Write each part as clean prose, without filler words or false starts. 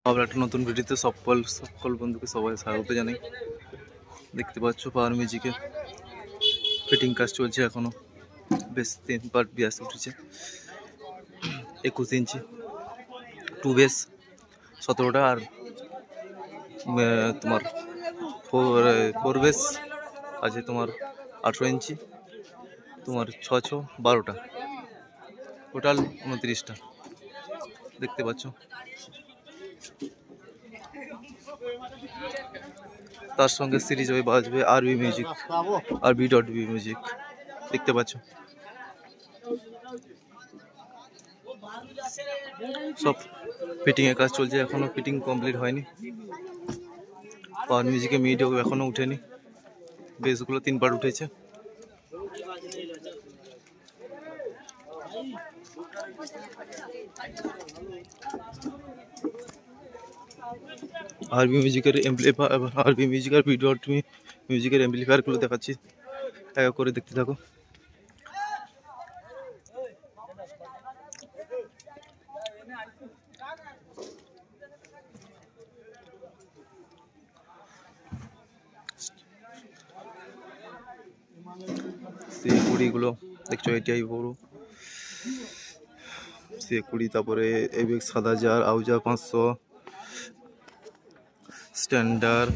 আবার একটা নতুন ভিডিওতে সকল বন্ধুকে সবাই স্বাগত জানাই। দেখতে পাচ্ছ পাওয়ার মিউজিকে ফিটিং কাজ চলছে এখনো। বেশ 3 পার্ট ব্যাস উঠেছে। 21 ইঞ্চি 2 বেস 17টা আর তোমার 4 বেস আছে তোমার 18 ইঞ্চি, তোমার 6 12টা, টোটাল 29টা। দেখতে পাচ্ছ তার সঙ্গে সিরিজ হয়ে বাজবে আরবি মিউজিক, RB.B মিউজিক। দেখতে পাচ্ছ সব ফিটিং এর কাজ চলছে, এখনো ফিটিং কমপ্লিট হয়নি। পাওয়ার মিউজিকে মিডিও এখনো উঠেনি, বেসগুলো 3 পার্ট উঠেছে। আরবি মিউজিকের এমপ্লিফায়ার, আরবি মিউজিক আর B.B মিউজিকের এমপ্লিফায়ার গুলো দেখাচ্ছি, এক করে দেখতে থাকো। সেই কুড়িগুলো দেখছো, এটিআই বড় C20, তারপরে AVX 7000, আউজা 500, স্ট্যান্ডার্ড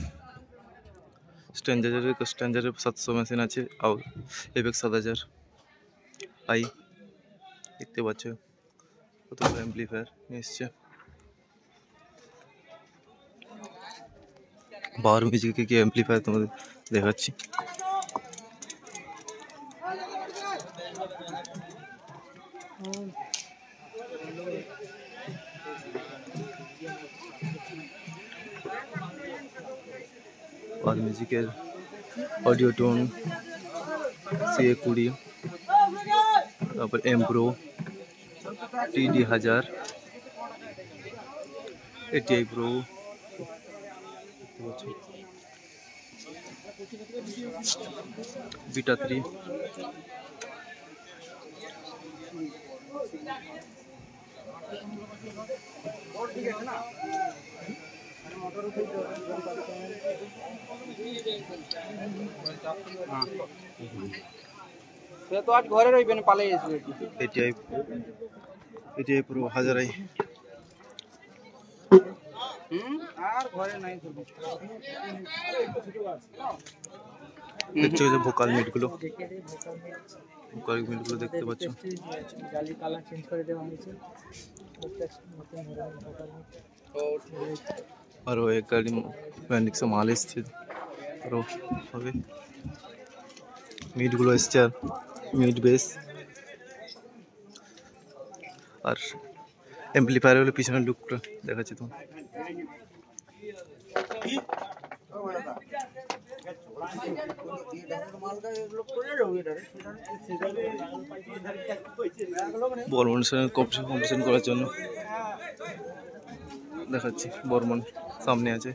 700 মেশিন আছে, AVX 7000 আই। দেখতে পাচ্ছ কতগুলো অ্যাম্পলিফায়ার এসছে। পাওয়ার মিউজিকে কি অ্যাম্পলিফায়ার তোমাদের দেখাচ্ছি। পাওয়ার মিউজিকের অডিও টোন CA20, তারপর এমপ্রো TD1000, ATI Pro, Beta 3, সে তো আজ ঘরে রইবেন, পালে আসবে। ATI Pro 1000 I. আর ঘরে নাই দেখছো যে ভোকাল মিটগুলো দেখতে পাচ্ছ। জালি কালার চেঞ্জ করে দেওয়া হয়েছে। আরো এক গাড়ি ব্যান্ডিক্সে মাল এসছে, আরো হবে মিটগুলো এসছে, আর মিড বেস আর অ্যাম্পলিফায়ার হলো পিছনের লুকটা দেখাচ্ছি তোমার। বর্মনের সঙ্গে কম্পিটিশন করার জন্য দেখাচ্ছি। বর্মন সামনে আছে।